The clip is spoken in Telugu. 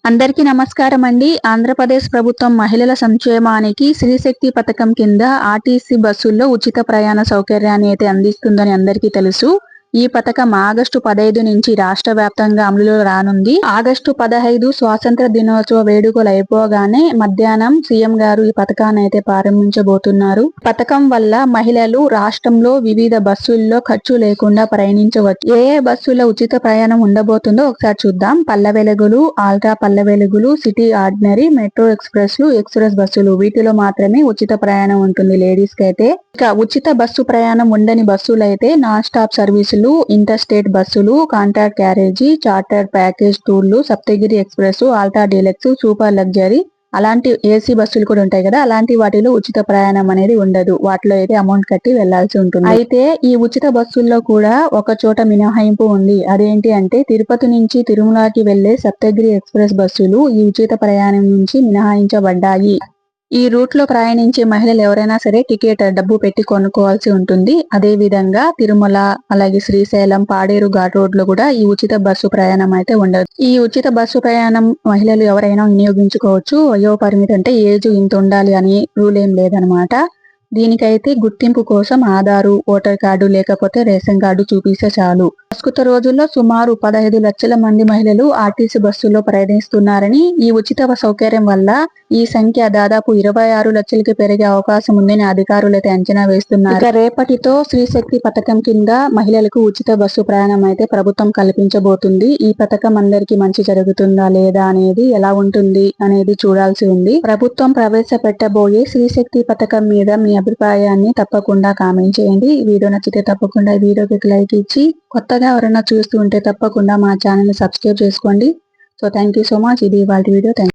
అందరికీ నమస్కారం అండి. ఆంధ్రప్రదేశ్ ప్రభుత్వం మహిళల సంక్షేమానికి శ్రీశక్తి పథకం కింద ఆర్టీసీ బస్సుల్లో ఉచిత ప్రయాణ సౌకర్యాన్ని అయితే అందిస్తుందని అందరికీ తెలుసు. ఈ పథకం ఆగస్టు 15 నుంచి రాష్ట్ర వ్యాప్తంగా అమలులో రానుంది. ఆగస్టు 15 స్వాతంత్ర దినోత్సవ వేడుకలు అయిపోగానే మధ్యాహ్నం సీఎం గారు ఈ పథకాన్ని అయితే ప్రారంభించబోతున్నారు. పథకం వల్ల మహిళలు రాష్ట్రంలో వివిధ బస్సుల్లో ఖర్చు లేకుండా ప్రయాణించవచ్చు. ఏ బస్సుల ఉచిత ప్రయాణం ఉండబోతుందో ఒకసారి చూద్దాం. పల్లె వెలుగులు, ఆల్ట్రా పల్లె వెలుగులు, సిటీ ఆర్డినరీ, మెట్రో ఎక్స్ప్రెస్ బస్సులు వీటిలో మాత్రమే ఉచిత ప్రయాణం ఉంటుంది లేడీస్ కి అయితే. ఇక ఉచిత బస్సు ప్రయాణం ఉండని బస్సులు అయితే నాన్ స్టాప్ సర్వీసులు, ఇంటర్ స్టేట్ బస్సులు, కాంట్రాక్ట్ క్యారేజీ, చార్టర్డ్ ప్యాకేజ్ టూర్లు, Saptagiri express, Alta deluxe, super luxury అలాంటి ఏసీ బస్సులు కూడా ఉంటాయి కదా, అలాంటి వాటిలో ఉచిత ప్రయాణం అనేది ఉండదు. వాటిలో అయితే అమౌంట్ కట్టి వెళ్లాల్సి ఉంటుంది. అయితే ఈ ఉచిత బస్సుల్లో కూడా ఒక చోట మినహాయింపు ఉంది. అదేంటి అంటే తిరుపతి నుంచి తిరుమలకి వెళ్లే సప్తగిరి ఎక్స్ప్రెస్ బస్సులు ఈ ఉచిత ప్రయాణం నుంచి మినహాయించబడ్డాయి. ఈ రూట్ లో ప్రయాణించే మహిళలు ఎవరైనా సరే టికెట్ డబ్బు పెట్టి కొనుక్కోవాల్సి ఉంటుంది. అదే విధంగా తిరుమల, అలాగే శ్రీశైలం, పాడేరు ఘాట్ రోడ్ లో కూడా ఈ ఉచిత బస్సు ప్రయాణం అయితే ఉండదు. ఈ ఉచిత బస్సు ప్రయాణం మహిళలు ఎవరైనా వినియోగించుకోవచ్చు. వయో పరిమితి అంటే ఏజ్ ఇంత ఉండాలి అని రూల్ ఏం లేదనమాట. దీనికైతే గుర్తింపు కోసం ఆధారు, ఓటర్ కార్డు లేకపోతే రేషన్ కార్డు చూపిస్తే చాలు. ప్రస్తుత రోజుల్లో సుమారు 15 లక్షల మంది మహిళలు ఆర్టీసీ బస్సుల్లో ప్రయాణిస్తున్నారని, ఈ ఉచిత సౌకర్యం వల్ల ఈ సంఖ్య దాదాపు 26 లక్షలకి పెరిగే అవకాశం ఉందని అధికారులైతే అంచనా వేస్తున్నారు. ఇక రేపటితో శ్రీశక్తి పథకం కింద మహిళలకు ఉచిత బస్సు ప్రయాణం అయితే ప్రభుత్వం కల్పించబోతుంది. ఈ పథకం అందరికీ మంచి జరుగుతుందా లేదా అనేది, ఎలా ఉంటుంది అనేది చూడాల్సి ఉంది. ప్రభుత్వం ప్రవేశపెట్టబోయే శ్రీశక్తి పథకం మీద మీ అభిప్రాయాన్ని తప్పకుండా కామెంట్ చేయండి. వీడియో నచ్చితే తప్పకుండా వీడియోకి లైక్ ఇచ్చి, కొత్తగా ఎవరైనా చూస్తూ ఉంటే తప్పకుండా మా ఛానల్ ని సబ్స్క్రైబ్ చేసుకోండి. So thank you so much. ఇది ఇవాళ వీడియో.